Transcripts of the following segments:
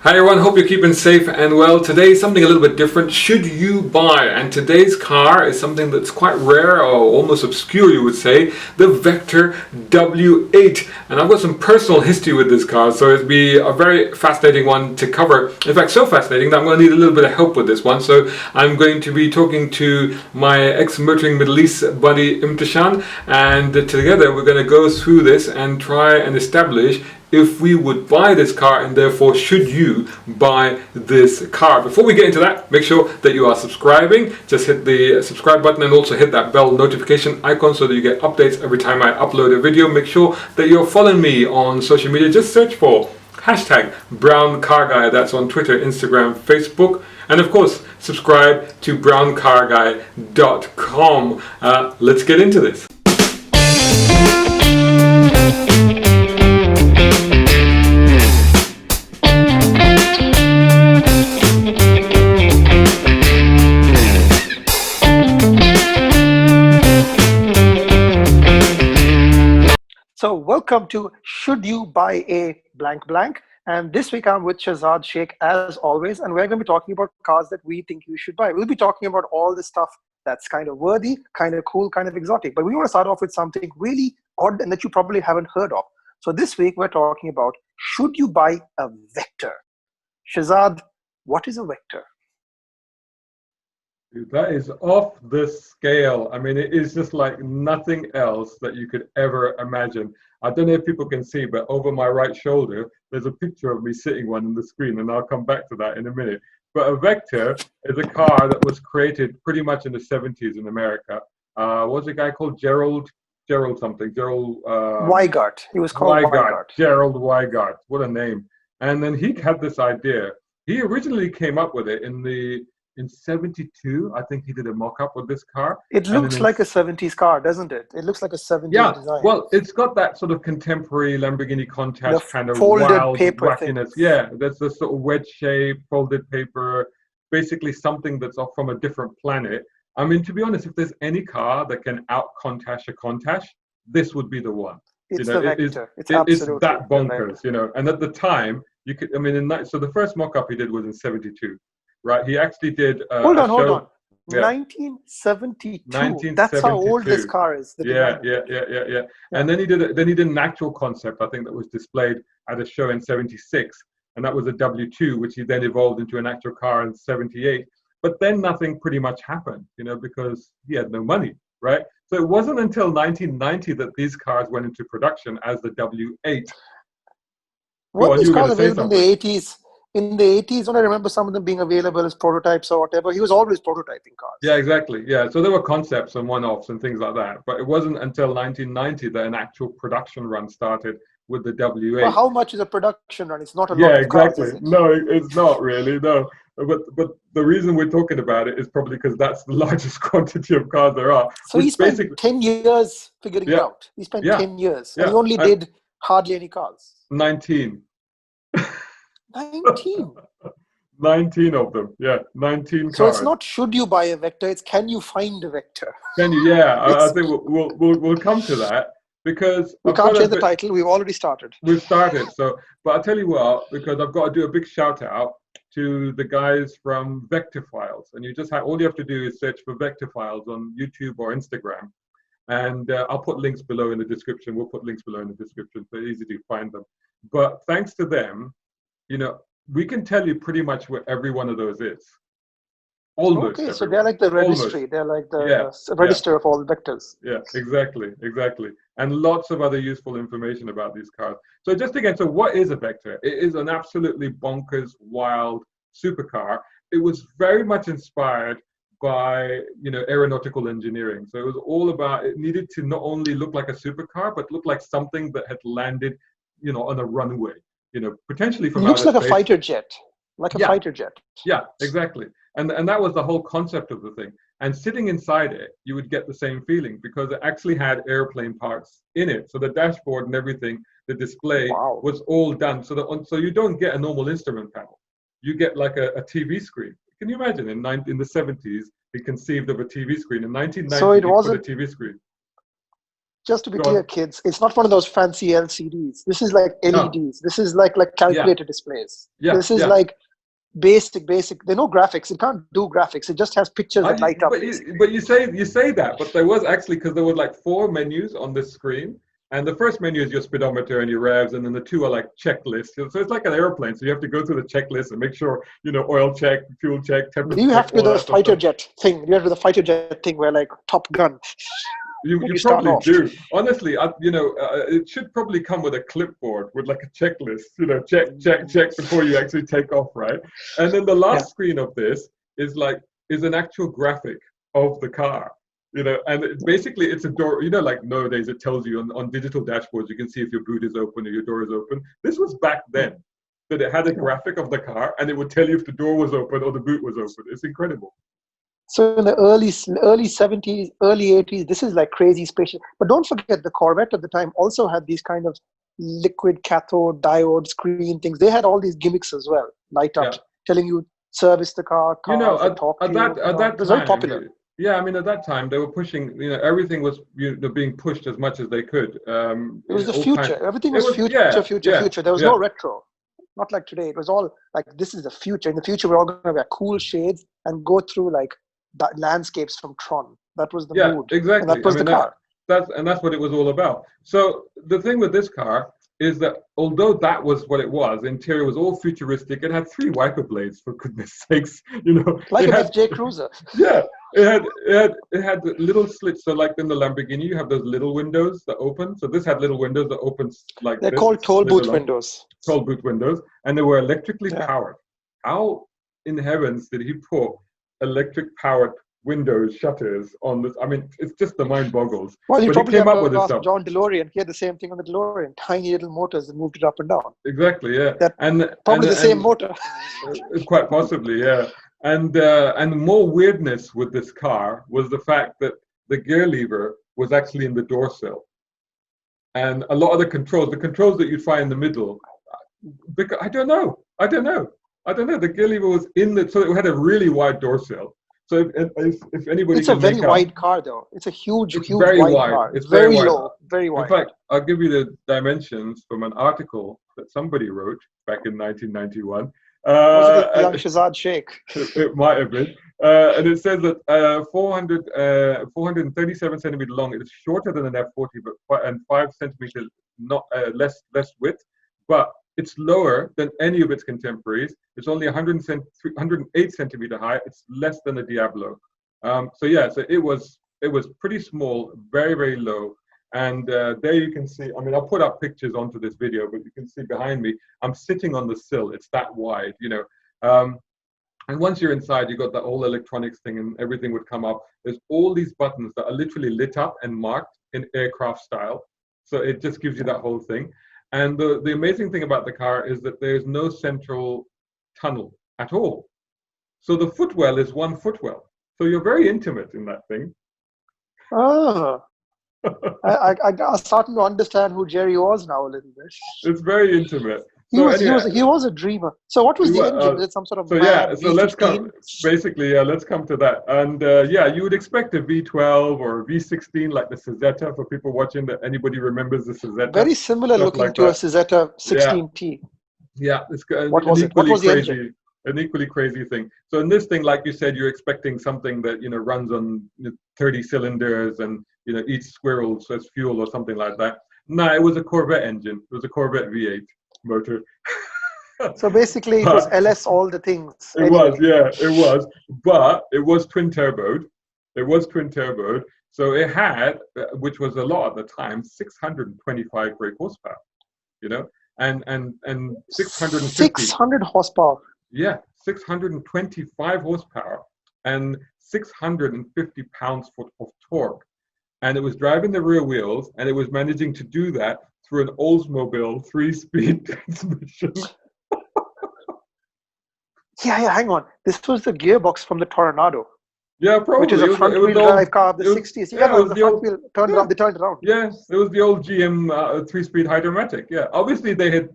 Hi everyone, hope you're keeping safe and well. Today is something a little bit different. Should you buy? And today's car is something that's quite rare or almost obscure, you would say, the Vector W8. And I've got some personal history with this car, so it'd be a very fascinating one to cover. In fact, so fascinating that I'm going to need a little bit of help with this one. So I'm going to be talking to my ex-motoring Middle East buddy Imthishan, and together we're going to go through this and try and establish if we would buy this car, and therefore should you buy this car. Before we get into that, make sure that you are subscribing. Just hit the subscribe button and also hit that bell notification icon so that you get updates every time I upload a video. Make sure that you're following me on social media. Just search for hashtag Brown Car Guy. That's on Twitter, Instagram, Facebook, and of course subscribe to browncarguy.com. Let's get into this. So welcome to Should You Buy a Blank Blank? And this week I'm with Shahzad Sheikh as always, and we're going to be talking about cars that we think you should buy. We'll be talking about all the stuff that's kind of worthy, kind of cool, kind of exotic. But we want to start off with something really odd and that you probably haven't heard of. So this week we're talking about, should you buy a Vector? Shahzad, what is a Vector? Dude, that is off the scale. I mean, it is just like nothing else that you could ever imagine. I don't know if people can see, but over my right shoulder, there's a picture of me sitting on the screen, and I'll come back to that in a minute. But a Vector is a car that was created pretty much in the 70s in America. What was a guy called Gerald something? Gerald Weigart. He was called Weigart. Gerald Weigart. What a name. And then he had this idea. He originally came up with it in 72, I think he did a mock-up of this car. It looks like a 70s car, doesn't it? It looks like a 70s design. Well, it's got that sort of contemporary Lamborghini Countach kind of folded wild paper wackiness. things. Yeah, there's this sort of wedge shape, folded paper, basically something that's off from a different planet. I mean, to be honest, if there's any car that can out-Countach a Countach, this would be the one. It's the Vector. It's that bonkers, you know. And at the time, you could, I mean, so the first mock-up he did was in 72. Right, he actually did. Hold on. Yeah. 1972. That's how old this car is. Yeah. And then he did an actual concept, I think, that was displayed at a show in 76, and that was a W2, which he then evolved into an actual car in 78. But then nothing pretty much happened, you know, because he had no money, right? So it wasn't until 1990 that these cars went into production as the W8. Weren't these cars available in the 80s? In the 80s, don't I remember some of them being available as prototypes or whatever? He was always prototyping cars. Yeah, exactly. Yeah, so there were concepts and one-offs and things like that. But it wasn't until 1990 that an actual production run started with the W8. Well, how much is a production run? It's not a lot Yeah, of cars, exactly. is it? No, it's not really, no. But the reason we're talking about it is probably because that's the largest quantity of cars there are. So he spent 10 years figuring it out. He spent 10 years. And he only did hardly any cars. 19. 19. 19 of them, 19 cars. So it's not should you buy a Vector, it's can you find a Vector? Can you? Yeah, I think we'll come to that, because we can't change the title. We've already started. We've started. So, but I'll tell you what, because I've got to do a big shout out to the guys from Vector Files, and all you have to do is search for Vector Files on YouTube or Instagram, and I'll put links below in the description. We'll put links below in the description, so it's easy to find them. But thanks to them, you know, we can tell you pretty much where every one of those is. Almost. Okay, so they're like the registry. They're like the register of all Vectors. Yeah, exactly. And lots of other useful information about these cars. So just again, so what is a Vector? It is an absolutely bonkers, wild supercar. It was very much inspired by, you know, aeronautical engineering. So it was all about, it needed to not only look like a supercar, but look like something that had landed, you know, on a runway. You know, potentially from it looks like a fighter jet, fighter jet. Yeah, exactly. And that was the whole concept of the thing. And sitting inside it, you would get the same feeling, because it actually had airplane parts in it. So the dashboard and everything, the display was all done. So you don't get a normal instrument panel. You get like a TV screen. Can you imagine in the 70s, he conceived of a TV screen. In 1990, so it wasn't a TV screen. just to be Go clear, on. kids, it's not one of those fancy LCDs. This is like No. LEDs. This is like Yeah. calculator displays. Yeah. This is Yeah. like basic. There are no graphics. It can't do graphics. It just has pictures that light up, But basically. but you say that, but there was actually, because there were like four menus on this screen, and the first menu is your speedometer and your revs, and then the two are like checklists. So it's like an airplane. So you have to go through the checklist and make sure, oil check, fuel check, Do temperature you have check, to do all the that sort of fighter stuff. jet thing? Do you have to do the fighter jet thing where like Top Gun when You you start probably off? do. Honestly, it should probably come with a clipboard with like a checklist. Check before you actually take off, right? And then the Yeah. last screen of this is an actual graphic of the car. And basically it's a door. Like nowadays it tells you on digital dashboards, you can see if your boot is open or your door is open. This was back then, that it had a graphic of the car and it would tell you if the door was open or the boot was open. It's incredible. So in the early 70s, early 80s, this is like crazy spaceship. But don't forget, the Corvette at the time also had these kind of liquid cathode diode screen things. They had all these gimmicks as well, light Yeah. ups, telling you service the car, cars that talk to you. At It that was very time, popular. yeah, I mean, at that time they were pushing. Everything was being pushed as much as they could. It was the All kind. future. Everything It was was, yeah, yeah, future. There was yeah, no retro. Not like today. It was all like, this is the future. In the future, we're all going to wear cool shades and go through like landscapes from Tron. That was the yeah, mood. And that exactly. I was the mean, car. that's what it was all about. So the thing with this car is that although that was what it was, the interior was all futuristic. It had three wiper blades, for goodness sakes. Like It an had, FJ Cruiser. yeah, it had little slits. So like in the Lamborghini, you have those little windows that open. So this had little windows that open like They're this, called toll slid booth along, windows. toll booth windows, and they were electrically Yeah. powered. How in heavens did he put electric powered windows, shutters on this? I mean, it's just the mind boggles. Well, you But he probably came have up to with this ask stuff. John DeLorean. He had the same thing on the DeLorean. Tiny little motors that moved it up and down. Exactly, yeah. That And probably the same motor. quite possibly, yeah. And more weirdness with this car was the fact that the gear lever was actually in the door sill. And a lot of the controls that you'd find in the middle, because I don't know. The gear lever was so it had a really wide door sill. So if anybody It's a can very make out, wide car, though. It's a huge, it's huge very wide wide. car. It's Very wide. low, very In wide. fact, I'll give you the dimensions from an article that somebody wrote back in 1991. Was it the young And Shazad Sheikh? it might have been. And it says that 437 centimeter long. It's shorter than an F40, and 5 centimeters not less width, but it's lower than any of its contemporaries. It's only 108 centimeter high. It's less than a Diablo. So it was pretty small, very, very low. And there you can see, I mean, I'll put up pictures onto this video, but you can see behind me, I'm sitting on the sill. It's that wide, and once you're inside, you got the whole electronics thing and everything would come up. There's all these buttons that are literally lit up and marked in aircraft style. So it just gives you that whole thing. And the amazing thing about the car is that there's no central tunnel at all. So the footwell is one footwell. So you're very intimate in that thing. Oh, I'm starting to understand who Jerry was now a little bit. It's very intimate. He was a dreamer. So what was the engine? Was it some sort of mad so let's come V15? let's come to that. And you would expect a V12 or a V16 like the Cizeta, for people watching, that anybody remembers the Cizeta. Very similar looking like to a that. Cizeta 16T. Yeah, it's What was it? What was the engine? An equally crazy thing. So in this thing, like you said, you're expecting something that runs on 30 cylinders and eats squirrels as fuel or something like that. No, it was a Corvette engine. It was a Corvette V8 motor. So basically, it was LS all the things. It was, but it was twin turboed. So it had, which was a lot at the time, 625 brake horsepower. And 650. 600 horsepower. Yeah, 625 horsepower and 650 pounds-foot of torque. And it was driving the rear wheels, and it was managing to do that through an Oldsmobile 3-speed transmission. Yeah, hang on. This was the gearbox from the Tornado. Yeah, which is probably. a It was front-wheel the old. drive car of the It was 60s. Yeah, yeah. It no, it was was a the front old. wheel turned Yeah, around. They turned it around. yeah. It was the old GM three-speed Hydromatic. Yeah, obviously they had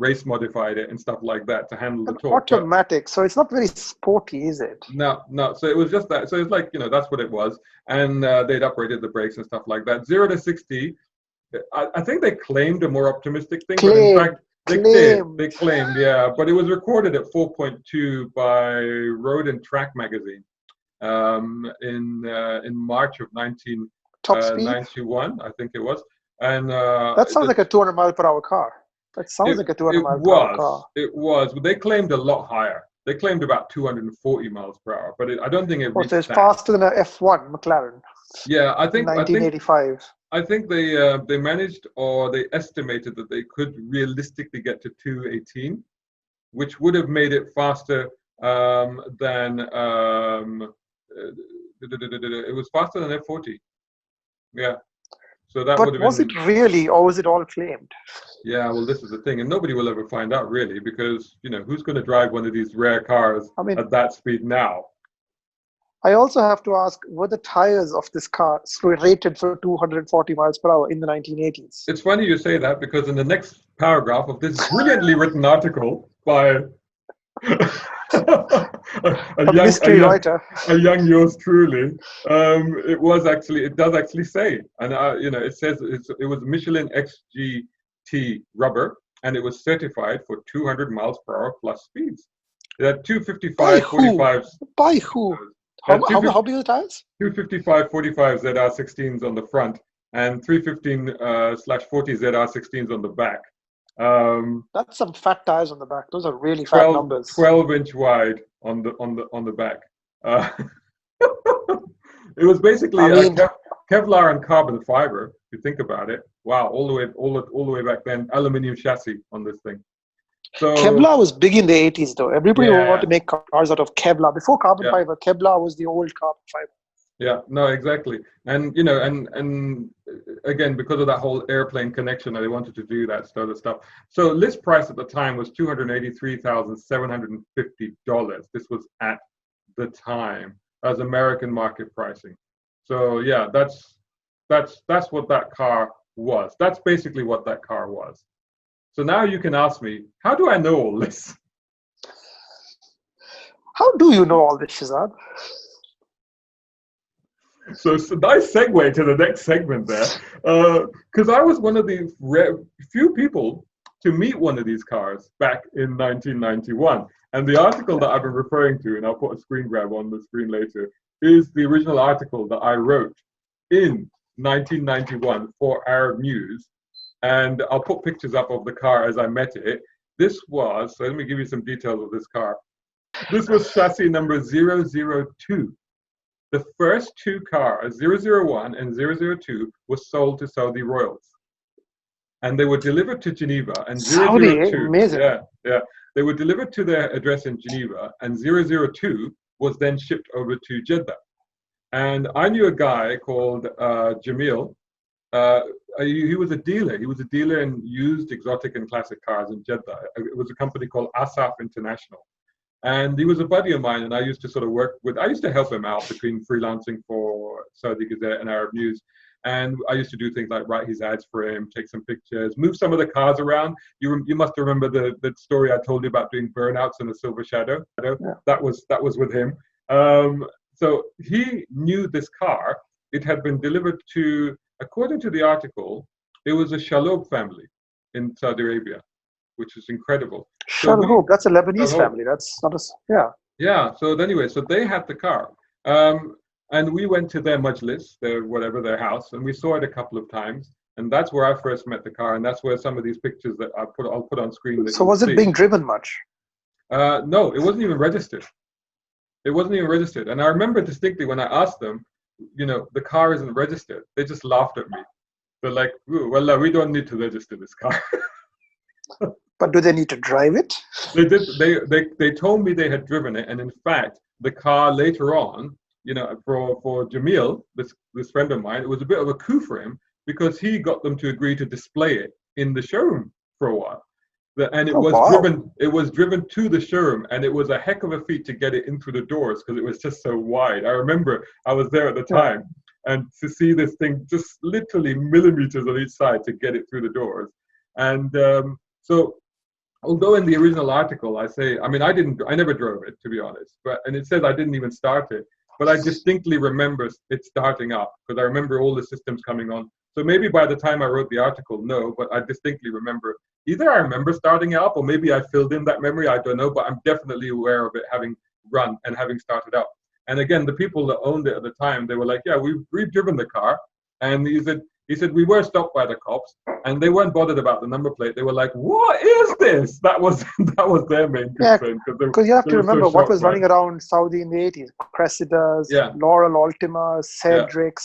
race modified it and stuff like that to handle the An torque. But automatic, so it's not very sporty, is it? no, no. So it was just that. So it's like that's what it was, and they'd upgraded the brakes and stuff like that. 0 to 60. I think they claimed a more optimistic thing, but in Claimed, fact they did. claimed. They claimed, yeah, but it was recorded at 4.2 by Road and Track magazine in March of Top speed. 1991, I think it was, and That sounds like a 200 mile per hour car. That sounds like a 200 it mile per hour car. was it was. They claimed a lot higher. They claimed about 240 miles per hour, but I don't think it Oh, so reached it's that. faster than a F1 McLaren Yeah, I in think I think 1985. I think they managed, or they estimated that they could realistically get to 218, which would have made it faster than it was faster than F40. Yeah, so that would But have was it been. really, or was it all claimed? Yeah, well, this is the thing, and nobody will ever find out really, because who's going to drive one of these rare cars I mean, at that speed now? I also have to ask, were the tires of this car rated for 240 miles per hour in the 1980s? It's funny you say that, because in the next paragraph of this brilliantly written article by a A young, mystery writer. a young yours truly. It does actually say, and it says it was Michelin XGT rubber, and it was certified for 200 miles per hour plus speeds. It had By 255 who? 45s. By who? It had How big are the tires? 255 45 ZR16s on the front, and 315/40 ZR16s on the back. That's some fat tires on the back. Those are really fat 12, numbers. 12-inch wide on the back. Uh, it was basically I mean, Kevlar and carbon fiber. If you think about it, wow, all the way back then, aluminium chassis on this thing. So Kevlar was big in the 80s, though. Everybody wanted yeah, to make cars out of Kevlar. Before carbon yeah, fiber, Kevlar was the old carbon fiber. yeah. No, exactly. And and again, because of that whole airplane connection, they wanted to do that sort of stuff. So list price at the time was $283,750. This was at the time as American market pricing. So yeah, that's what that car was. That's basically what that car was. So now you can ask me, how do I know all this? How do you know all this, Shazad? So it's a nice segue to the next segment there, because I was one of the few people to meet one of these cars back in 1991. And the article that I've been referring to, and I'll put a screen grab on the screen later, is the original article that I wrote in 1991 for Arab News. And I'll put pictures up of the car as I met it. So let me give you some details of this car. This was chassis number 002. The first two cars, 001 and 002, were sold to Saudi royals. And they were delivered to Geneva. And Saudi, 002, amazing. yeah. They were delivered to their address in Geneva. And 002 was then shipped over to Jeddah. And I knew a guy called Jamil. He was a dealer. He was a dealer in used exotic and classic cars in Jeddah. It was a company called Asaf International. And he was a buddy of mine, and I used to help him out between freelancing for Saudi Gazette and Arab News. And I used to do things like write his ads for him, take some pictures, move some of the cars around. You must remember the story I told you about doing burnouts in the Silver Shadow. Yeah. That was with him. So he knew this car. It had been delivered to, according to the article, it was a Shalob family in Saudi Arabia, which is incredible. Shalhoub, that's a Lebanese Shalhoub. family. That's not yeah. Yeah. So anyway, so they had the car, and we went to their majlis, their house, and we saw it a couple of times. And that's where I first met the car, and that's where some of these pictures that I'll put on screen. So was it being driven much? No, it wasn't even registered. It wasn't even registered. And I remember distinctly when I asked them, the car isn't registered. They just laughed at me. They're like, well, we don't need to register this car. But do they need to drive it? They did. They told me they had driven it, and in fact, the car later on, for Jamil, this friend of mine, it was a bit of a coup for him, because he got them to agree to display it in the showroom for a while. And Oh, wow. it was driven to the showroom, and it was a heck of a feat to get it in through the doors because it was just so wide. I remember I was there at the Yeah. time, and to see this thing just literally millimeters on each side to get it through the doors. And so although in the original article I say, I mean, I never drove it, to be honest, and it says I didn't even start it, but I distinctly remember it starting up because I remember all the systems coming on. So maybe by the time I wrote the article, no, but I distinctly remember, either I remember starting it up or maybe I filled in that memory, I don't know, but I'm definitely aware of it having run and having started up. And again, the people that owned it at the time, they were like, yeah, we've driven the car. And he said we were stopped by the cops, and they weren't bothered about the number plate. They were like, "What is this?" That was that was their main Yeah, concern because because you have they to were so remember what shocked was by running it. around Saudi in the 80s. Cressidas, Yeah, Laurel Altimas, yeah, Cedrics.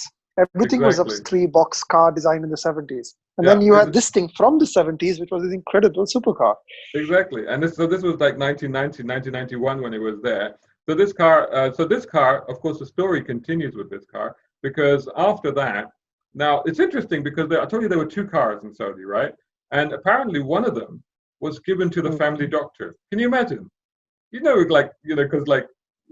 Everything was a exactly. three-box car designed in the 70s. And then Yeah, you had this thing from the 70s, which was this incredible supercar. exactly. And this was like 1990, 1991 when it was there. So this car, of course, the story continues with this car because after that, now it's interesting because I told you there were two cars in Saudi, right? And apparently one of them was given to the Mm. family doctor. Can you imagine? Because like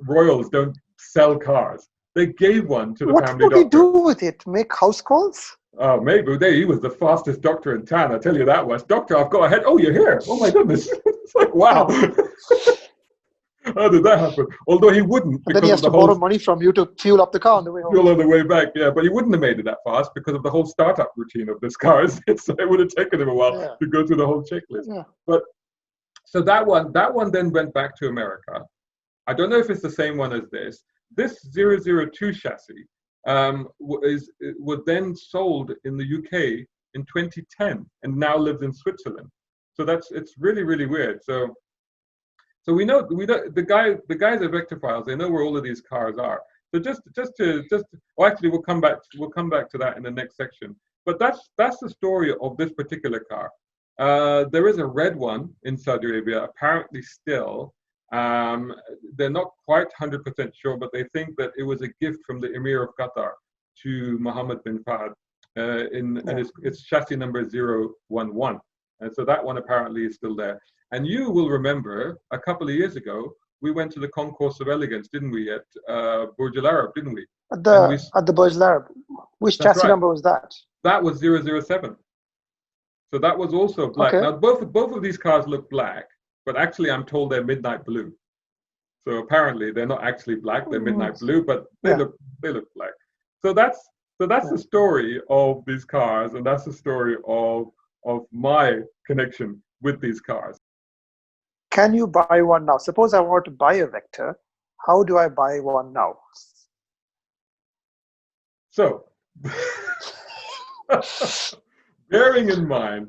royals don't sell cars. They gave one to the What family would he do doctor. with it? Make house calls? Oh, maybe he was the fastest doctor in town. I tell you that was. Doctor, I've got a head. Oh, you're here. Oh my goodness. It's like wow. Yeah. How did that happen? Although he wouldn't And then he because has of the to whole borrow money from you to fuel up the car on the way home. fuel on the way back. Yeah, but he wouldn't have made it that fast because of the whole startup routine of this car. It would have taken him a while Yeah. to go through the whole checklist. Yeah. But so that one then went back to America. I don't know if it's the same one as this. This 002 chassis was then sold in the UK in 2010 and now lives in Switzerland. So it's really really weird. So we know the guys at Rectifiles, they know where all of these cars are. So well, actually we'll come back to that in the next section. But that's the story of this particular car. There is a red one in Saudi Arabia, apparently still. Um, they're not quite 100% sure, but they think that it was a gift from the Emir of Qatar to Mohammed bin Fahd, and it's chassis number 011. And so that one apparently is still there. And you will remember a couple of years ago, we went to the Concourse of Elegance, didn't we, at Burj Al Arab, didn't we? At And we, the Burj Al Arab. Which that's chassis right, number was that? that was 007. So that was also black. Okay. Now, both of these cars look black, but actually I'm told they're midnight blue. So apparently they're not actually black; they're midnight blue, but Yeah. they look black. So that's Yeah. the story of these cars, and that's the story of my connection with these cars. Can you buy one now? Suppose I want to buy a Vector. How do I buy one now? So, bearing in mind,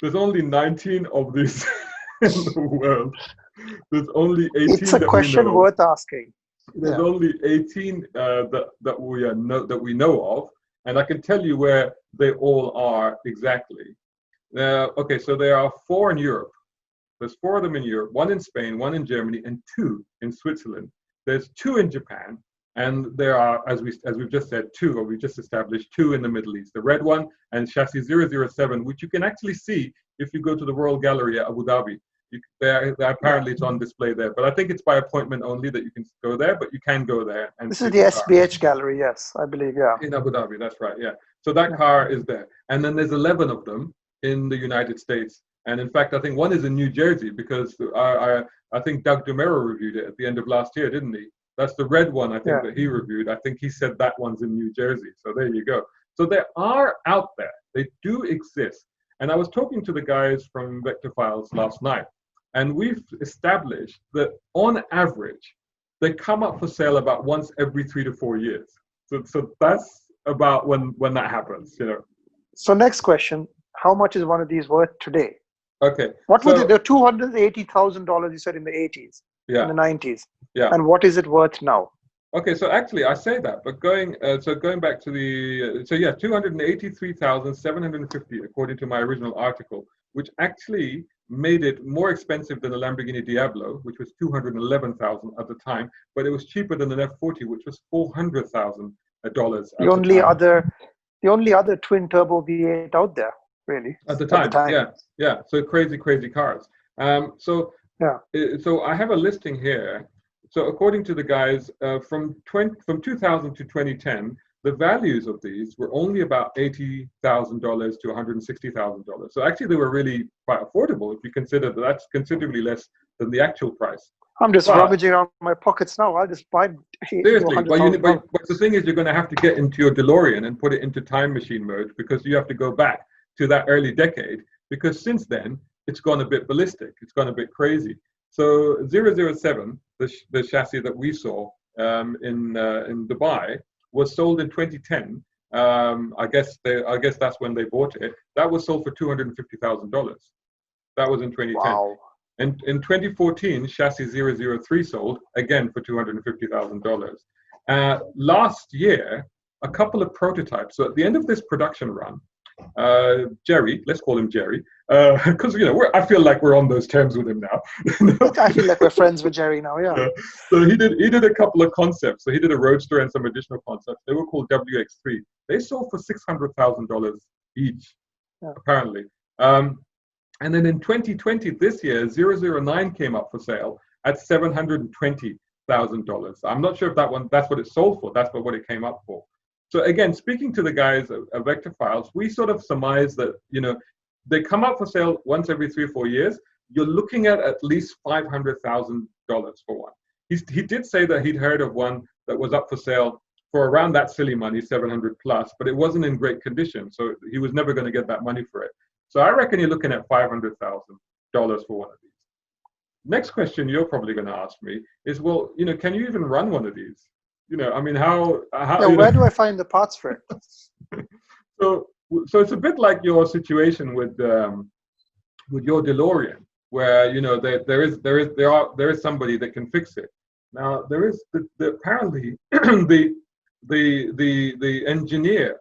there's only 19 of these in the world. There's only 18 It's a that we question know. worth asking. There's Yeah. only 18 that we know of, and I can tell you where they all are exactly. Okay, so there are 4 in Europe. There's 4 of them in Europe, 1 in Spain, 1 in Germany, and 2 in Switzerland. There's 2 in Japan, and there are, as we've just said, 2, or we just established 2 in the Middle East. The red one and chassis 007, which you can actually see if you go to the Royal Gallery at Abu Dhabi. Apparently it's on display there, but I think it's by appointment only that you can go there, but you can go there and This see is the the car. SBH gallery, yes, I believe, yeah. In Abu Dhabi, that's right, yeah. So that car is there. And then there's 11 of them in the United States. And in fact, I think one is in New Jersey because I think Doug DeMero reviewed it at the end of last year, didn't he? That's the red one I think Yeah. that he reviewed. I think he said that one's in New Jersey. So there you go. So they are out there. They do exist. And I was talking to the guys from Vector Files last night, and we've established that on average, they come up for sale about once every 3 to 4 years. So that's about when that happens, you know. So next question, how much is one of these worth today? Okay. What was so, it? The $280,000 you said in the 80s, in Yeah. the 90s. Yeah. And what is it worth now? Okay, so actually I say that, but going back to the 283,750 according to my original article, which actually made it more expensive than the Lamborghini Diablo, which was 211,000 at the time, but it was cheaper than an F40, which was $400,000 at The the only time. other twin turbo V8 out there. really, at the at the time. time. Yeah. So crazy cars. So Yeah. so I have a listing here. So according to the guys, from 2000 to 2010, the values of these were only about $80,000 to $160,000. So actually, they were really quite affordable if you consider that that's considerably less than the actual price. I'm just But rummaging around my pockets now. I'll just buy seriously, $100,000. but the thing is, you're going to have to get into your DeLorean and put it into time machine mode, because you have to go back to that early decade, because since then it's gone a bit ballistic. It's gone a bit crazy. So 007, the chassis that we saw in Dubai, was sold in 2010. I guess that's when they bought it. That was sold for $250,000. That was in 2010. Wow. And in 2014, chassis 003 sold again for $250,000. Last year, a couple of prototypes. So at the end of this production run, Jerry, let's call him Jerry, because I feel like we're on those terms with him now. I feel like we're friends with Jerry now. Yeah. So he did a couple of concepts. So he did a Roadster and some additional concepts. They were called WX3. They sold for $600,000 each, apparently. And then in 2020, this year, 009 came up for sale at $720,000. I'm not sure if that's what it sold for. That's what it came up for. So again, speaking to the guys at Vector Files, we sort of surmise that, they come up for sale once every 3 or 4 years. You're looking at least $500,000 for one. He did say that he'd heard of one that was up for sale for around that silly money, 700 plus, but it wasn't in great condition. So he was never going to get that money for it. So I reckon you're looking at $500,000 for one of these. Next question you're probably going to ask me is, well, can you even run one of these? How? Yeah, where do I find the parts for it? So it's a bit like your situation with your DeLorean, where there is somebody that can fix it. Now there is apparently the engineer,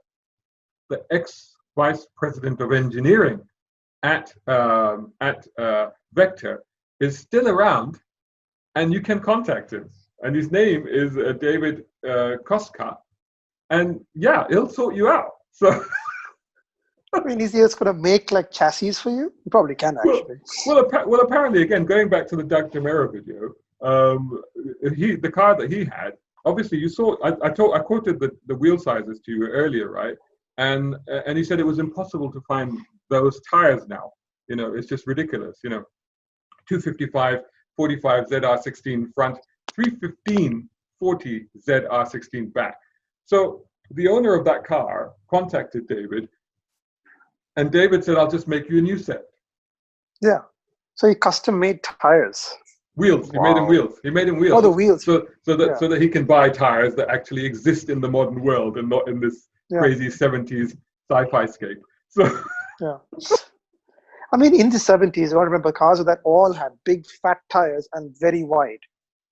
the ex-vice president of engineering at Vector is still around, and you can contact him. And his name is David Koska, and yeah, he'll sort you out. So. Is he just going to make like chassis for you? You probably can actually. Well, apparently, again, going back to the Doug DeMera video, the car that he had, obviously you saw. I quoted the wheel sizes to you earlier, right? And he said it was impossible to find those tires now. It's just ridiculous. 255 45 ZR16 front, 315 40 ZR16 back. So the owner of that car contacted David. And David said, I'll just make you a new set. Yeah. So he custom made tires. Wheels. He made him wheels. Oh, the wheels. So that he can buy tires that actually exist in the modern world and not in this crazy 70s sci-fi scape. So yeah. In the 70s, I remember cars that all had big fat tires and very wide.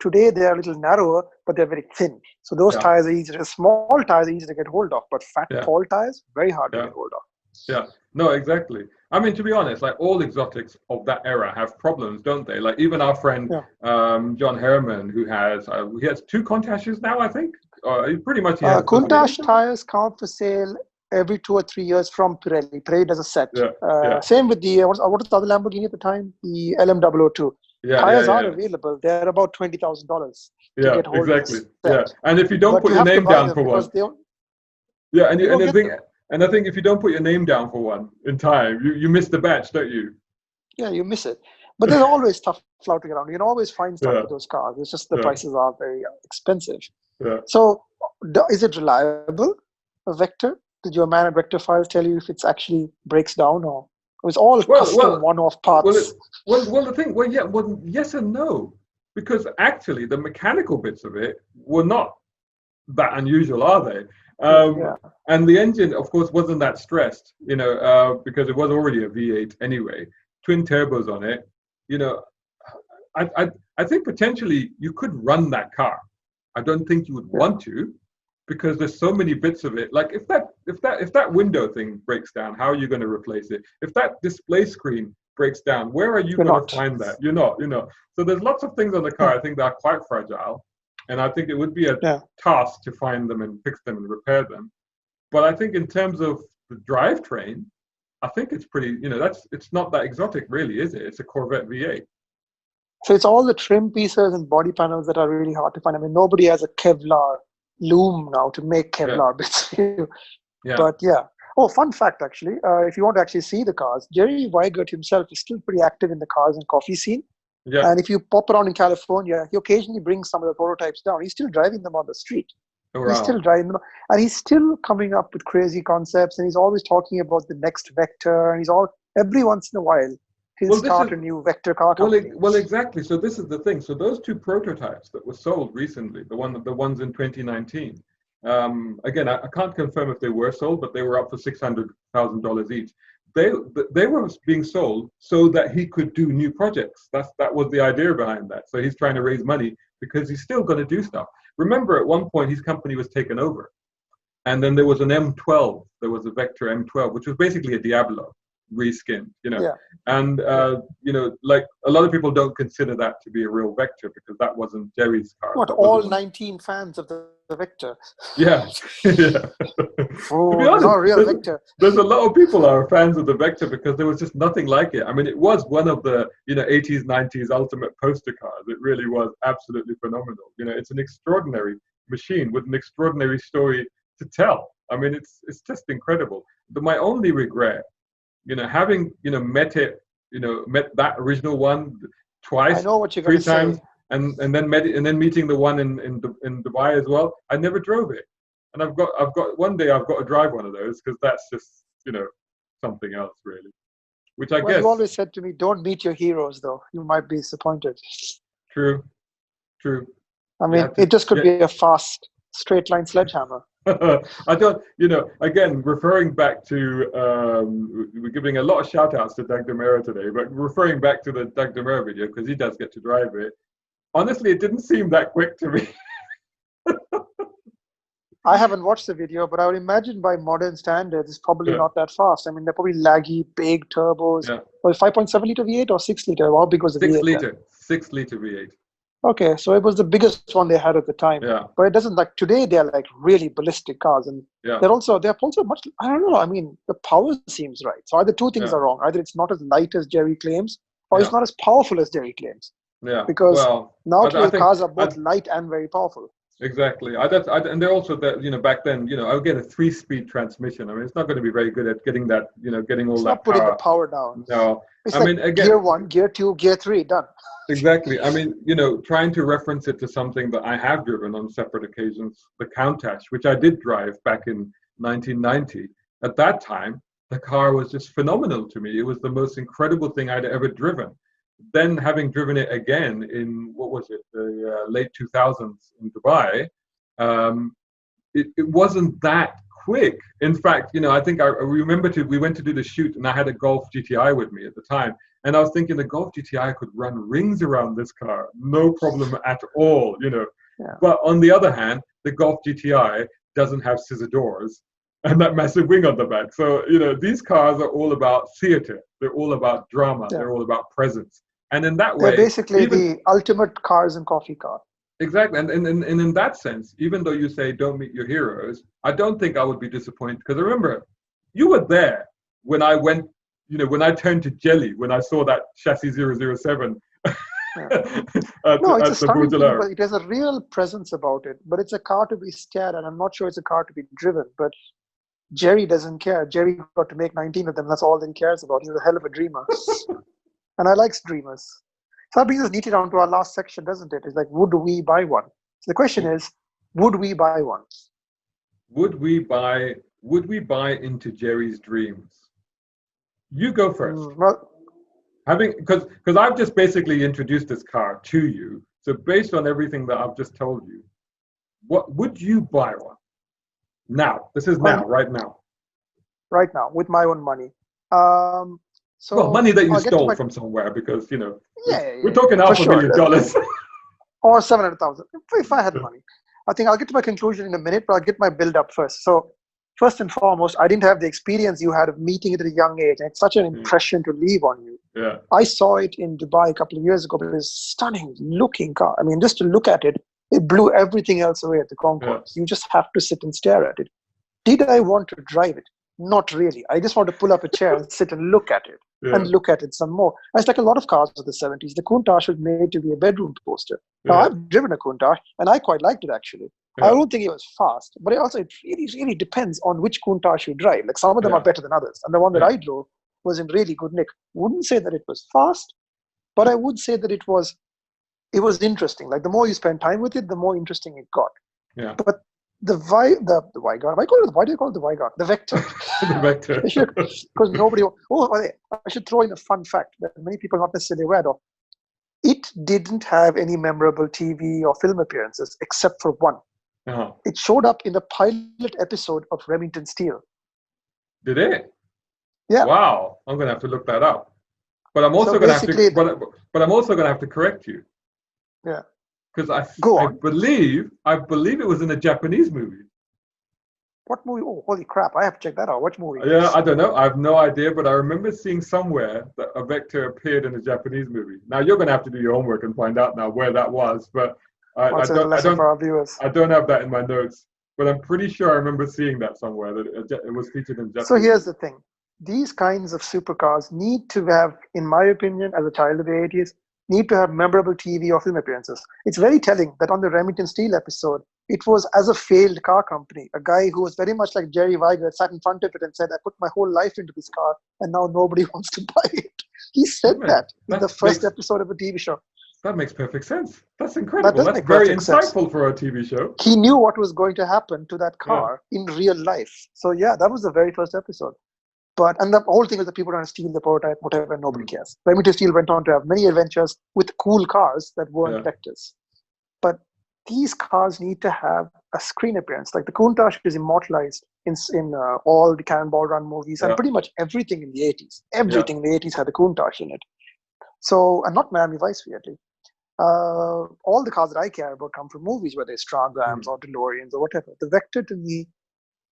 Today they are a little narrower, but they're very thin. So those tires are easier. Small tires are easy to get hold of, but fat, tall tires, very hard to get hold of. Yeah, no, exactly. To be honest, like all exotics of that era have problems, don't they? Like even our friend John Herman, who has 2 Countaches now, I think. Pretty much. Countach tires come up for sale every 2 or 3 years from Pirelli. Pirelli does a set. Same with the what was the other Lamborghini at the time? The LM002. Tires are available. They're about $20,000 to get hold of. Yeah, and if you don't put your name down for one. And I think if you don't put your name down for one in time, you miss the batch, don't you? Yeah, you miss it. But there's always stuff floating around. You can always find stuff with those cars. It's just the prices are very expensive. Yeah. So is it reliable, a Vector? Did your man at Vector Files tell you if it actually breaks down, or it was all custom one-off parts? Yes and no. Because actually the mechanical bits of it were not that unusual, are they? And the engine, of course, wasn't that stressed, because it was already a V8 anyway. Twin turbos on it, I think potentially you could run that car. I don't think you would want to, because there's so many bits of it. Like if that window thing breaks down, how are you going to replace it? If that display screen breaks down, where are you going to find that? You're not. So there's lots of things on the car I think that are quite fragile. And I think it would be a task to find them and fix them and repair them. But I think in terms of the drivetrain, I think it's pretty, it's not that exotic really, is it? It's a Corvette V8. So it's all the trim pieces and body panels that are really hard to find. I mean, nobody has a Kevlar loom now to make Yeah, Kevlar bits. yeah, But yeah. Oh, fun fact actually, if you want to actually see the cars, Jerry Weigert himself is still pretty active in the cars and coffee scene. yeah. And if you pop around in California, he occasionally brings some of the prototypes down. He's still driving them on the street. Oh, He's still wow. driving them, and he's still coming up with crazy concepts. And he's always talking about the next vector. And every once in a while, he'll Well, this is start a new vector car well, company. well, exactly. So this is the thing. So those two prototypes that were sold recently, the ones in 2019. Again, I can't confirm if they were sold, but they were up for $600,000 each. They were being sold so that he could do new projects. That was the idea behind that. So he's trying to raise money because he's still going to do stuff. Remember, at one point his company was taken over, and then there was an M12. There was a Vector M12, which was basically a Diablo reskinned. Yeah. And like a lot of people don't consider that to be a real Vector because that wasn't Jerry's car. What, That was all the one. 19 fans of the Vector? Yeah, yeah. Oh, To be not honest, a real Vector. there's a lot of people are fans of the Vector because there was just nothing like it. I mean, it was one of the 80s, 90s ultimate poster cars. It really was absolutely phenomenal. It's an extraordinary machine with an extraordinary story to tell. I mean, it's just incredible. But my only regret, having met it, met that original one twice, I know what you're going three to say. times, and then meeting the one in Dubai as well. I never drove it, and I've got one day I've got to drive one of those because that's just something else really. Which I Well, guess you always said to me, don't meet your heroes, though. You might be disappointed. true. I You mean, have to it just could get. be a fast, straight line sledgehammer. I don't, again, referring back to, we're giving a lot of shout outs to Doug DeMera today, but referring back to the Doug DeMera video, because he does get to drive it, honestly, it didn't seem that quick to me. I haven't watched the video, but I would imagine by modern standards, it's probably Yeah, not that fast. I mean, they're probably laggy, big turbos. yeah. Well, 5.7 liter V8 or 6 liter? How big was the V8 then? 6 liter V8. Okay, so it was the biggest one they had at the time. Yeah, But it doesn't, like today, they're like really ballistic cars. And yeah, they're also much, I don't know. I mean, the power seems right. So either two things yeah, are wrong. Either it's not as light as Jerry claims, or it's yeah, not as powerful as Jerry claims. yeah. Because Well, now I today's think cars are I, both light and very powerful. exactly. And they're also that, back then, I'll get a 3-speed transmission. I mean, it's not going to be very good at getting that, getting all It's that not putting the power. power down. No, It's I like mean, again, gear 1, gear 2, gear 3, done. exactly. I mean, trying to reference it to something that I have driven on separate occasions, the Countach, which I did drive back in 1990. At that time, the car was just phenomenal to me. It was the most incredible thing I'd ever driven. Then having driven it again in, what was it, the late 2000s in Dubai, it wasn't that quick. In fact, I think I remember we went to do the shoot and I had a Golf GTI with me at the time. And I was thinking the Golf GTI could run rings around this car, no problem at all, Yeah. But on the other hand, the Golf GTI doesn't have scissor doors and that massive wing on the back. So, these cars are all about theater. They're all about drama. Yeah. They're all about presence. And in that They're way, basically the ultimate cars and coffee car. exactly. And in that sense, even though you say don't meet your heroes, I don't think I would be disappointed. Because remember, you were there when I went, when I turned to jelly, when I saw that chassis 007 Yeah. at No, it's a the stunning Burj Al thing, Arab. but it has a real presence about it. But it's a car to be stared at. I'm not sure it's a car to be driven. But Jerry doesn't care. Jerry got to make 19 of them. That's all that he cares about. He's a hell of a dreamer. And I like dreamers. So that brings us neatly down to our last section, doesn't it? It's like, would we buy one? So the question is, would we buy one? Would we buy into Jerry's dreams? You go first. Well, Because I've just basically introduced this car to you. So based on everything that I've just told you, what would you buy one? Now, this is now, right now. Right now, with my own money. So Well, money that you I'll get to stole my- from somewhere because, Yeah, we're talking for $500,000. Or 700,000 if I had the money. I think I'll get to my conclusion in a minute, but I'll get my build up first. So first and foremost, I didn't have the experience you had of meeting it at a young age. And it's such an impression to leave on you. Yeah. I saw it in Dubai a couple of years ago, but it was a stunning looking car. I mean, just to look at it, it blew everything else away at the concourse. You just have to sit and stare at it. Did I want to drive it? Not really. I just want to pull up a chair and sit and look at it Yeah. and look at it some more. And it's like a lot of cars of the 70s. The Countach was made to be a bedroom poster. Now, Yeah. I've driven a Countach and I quite liked it actually. I Yeah. don't think it was fast, but it really depends on which Countach you drive. Like some of them are better than others. And the one that I drove was in really good nick. Wouldn't say that it was fast, but I would say that it was interesting. Like the more you spend time with it, the more interesting it got. Yeah. But the Vigor, why do you call it the Vigor? The Vector. The Vector. Because nobody. I should throw in a fun fact that many people are not necessarily aware of. It didn't have any memorable TV or film appearances except for one. Uh-huh. It showed up in the pilot episode of Remington Steele. Did it? Yeah. Wow. I'm gonna have to look that up. But I'm also gonna have to. But I'm also gonna have to correct you. Yeah. Because I believe it was in a Japanese movie. What movie? Oh, holy crap! I have to check that out. Which movie? Yeah, I don't know. I have no idea, but I remember seeing somewhere that a Vector appeared in a Japanese movie. Now you're gonna have to do your homework and find out now where that was. But I don't. For our viewers. I don't have that in my notes, but I'm pretty sure I remember seeing that somewhere that it was featured in Japanese. So here's the thing: these kinds of supercars need to have, in my opinion, as a child of the 80s, need to have memorable TV or film appearances. It's very telling that on the Remington Steele episode, it was as a failed car company, a guy who was very much like Jerry Weiger sat in front of it and said, I put my whole life into this car and now nobody wants to buy it. He said that in the first episode of a TV show. That makes perfect sense. That's incredible. That's very insightful for a TV show. He knew what was going to happen to that car in real life. So yeah, that was the very first episode. And the whole thing was that people trying to steal the prototype, whatever, and nobody cares. Remington Steele went on to have many adventures with cool cars that weren't Vectors. But these cars need to have a screen appearance. Like the Countach is immortalized in all the Cannonball Run movies and pretty much everything in the 80s. Everything in the 80s had a Countach in it. So, and not Miami Vice, weirdly. All the cars that I care about come from movies, whether it's Trams or DeLoreans or whatever. The Vector to me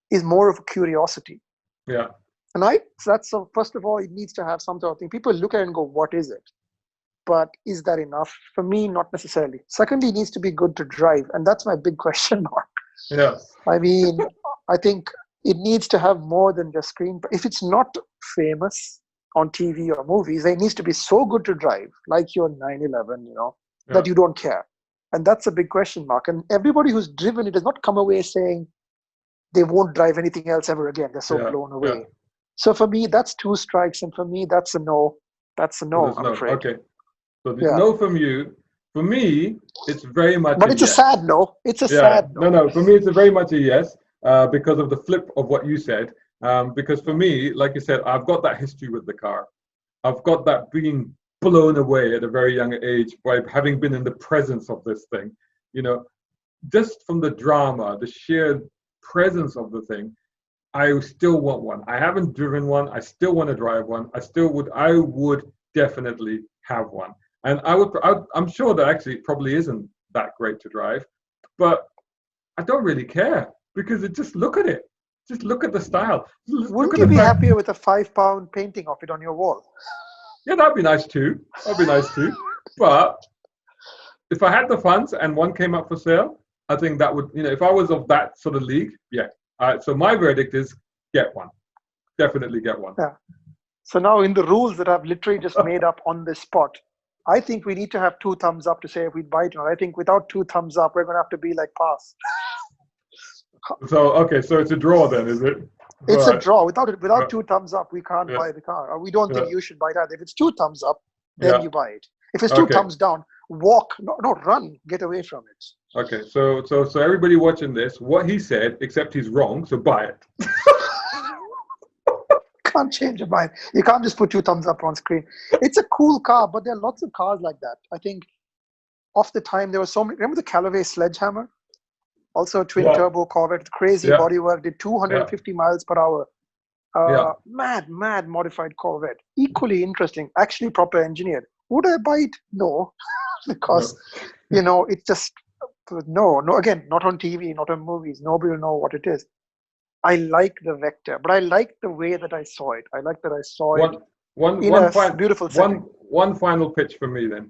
is more of a curiosity. Yeah. And so first of all, it needs to have some sort of thing. People look at it and go, what is it? But is that enough? For me, not necessarily. Secondly, it needs to be good to drive. And that's my big question mark. Yeah. I mean, I think it needs to have more than just screen. If it's not famous on TV or movies, it needs to be so good to drive, like your 911, that you don't care. And that's a big question mark. And everybody who's driven it does not come away saying they won't drive anything else ever again. They're so blown away. Yeah. So for me, that's 2 strikes, and for me, that's a no. That's a no, I'm afraid. Okay. So the no from you. For me, it's very much But it's a sad no. It's a sad no. No. For me, it's very much a yes because of the flip of what you said. Because for me, like you said, I've got that history with the car. I've got that being blown away at a very young age by having been in the presence of this thing. Just from the drama, the sheer presence of the thing, I still want one. I haven't driven one. I still want to drive one. I would definitely have one. And I'm sure that actually it probably isn't that great to drive, but I don't really care because just look at it. Just look at the style. Wouldn't you be happier with a 5-pound painting of it on your wall? Yeah, that'd be nice too. But if I had the funds and one came up for sale, I think that would, if I was of that sort of league, yeah. So my verdict is get one. Definitely get one. Yeah. So now in the rules that I've literally just made up on this spot, I think we need to have 2 thumbs up to say if we'd buy it or not. I think without 2 thumbs up, we're going to have to be like pass. So it's a draw then, is it? It's a draw. Without 2 thumbs up, we can't buy the car. Or we don't think you should buy that. If it's 2 thumbs up, then you buy it. If it's 2 thumbs down, walk, not run, get away from it. Okay, so everybody watching this, what he said, except he's wrong, so buy it. Can't change your mind. You can't just put 2 thumbs up on screen. It's a cool car, but there are lots of cars like that. I think off the time there were so many. Remember the Callaway Sledgehammer? Also a twin turbo Corvette, crazy bodywork, did 250 miles per hour. Mad modified Corvette. Equally interesting, actually proper engineered. Would I buy it? No, because it's just no. Again, not on TV, not on movies. Nobody will know what it is. I like the Vector, but I like the way that I saw it. I like that I saw it in a beautiful setting. One final pitch for me then.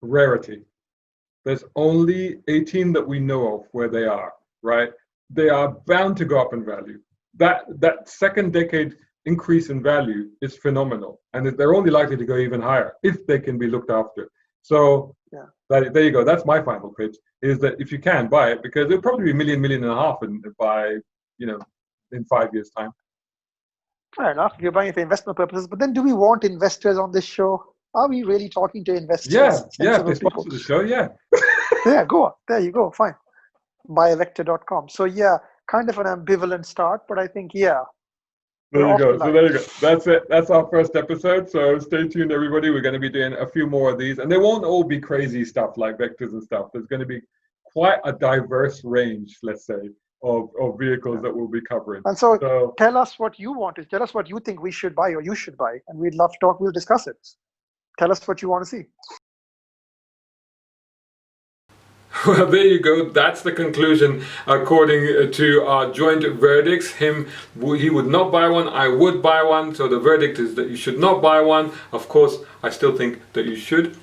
Rarity. There's only 18 that we know of where they are, right? They are bound to go up in value. that second decade increase in value is phenomenal, and they're only likely to go even higher if they can be looked after. So Yeah. there you go. That's my final pitch: is that if you can buy it, because it'll probably be million and a half by in 5 years' time. Fair enough. You're buying it for investment purposes, but then do we want investors on this show? Are we really talking to investors, Yeah. If they sensible people? sponsor the show, yeah. Yeah, go on. There you go. Fine. Buyavector.com. So yeah, kind of an ambivalent start, but I think There we're you off go. the So line. there you go. That's it. That's our first episode. So stay tuned, everybody. We're going to be doing a few more of these, and they won't all be crazy stuff like vectors and stuff. There's going to be quite a diverse range, let's say, of vehicles that we'll be covering. And so tell us what you want to tell us what you think we should buy or you should buy, and we'd love to talk. We'll discuss it. Tell us what you want to see. Well, there you go. That's the conclusion according to our joint verdicts. He would not buy one. I would buy one. So the verdict is that you should not buy one. Of course, I still think that you should.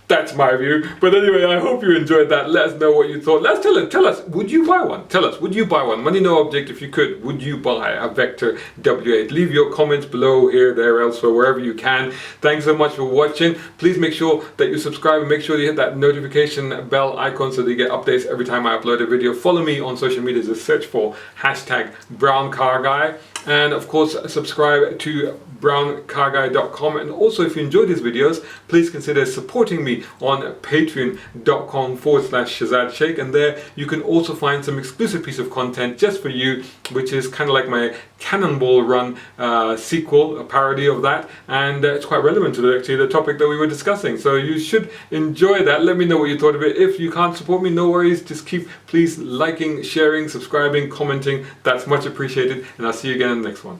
That's my view. But anyway, I hope you enjoyed that. Let us know what you thought. Tell us, would you buy one? Tell us, would you buy one? Money no object, if you could. Would you buy a Vector W8? Leave your comments below, here, there, elsewhere, wherever you can. Thanks so much for watching. Please make sure that you subscribe and make sure you hit that notification bell icon so that you get updates every time I upload a video. Follow me on social media. Just search for #BrownCarGuy. And of course, subscribe to browncarguy.com. And also, if you enjoy these videos, please consider supporting me on patreon.com/Shazad Sheikh. And there you can also find some exclusive piece of content just for you, which is kind of like my Cannonball Run sequel, a parody of that. And it's quite relevant to the topic that we were discussing. So you should enjoy that. Let me know what you thought of it. If you can't support me, no worries. Just keep, please, liking, sharing, subscribing, commenting. That's much appreciated. And I'll see you again in the next one.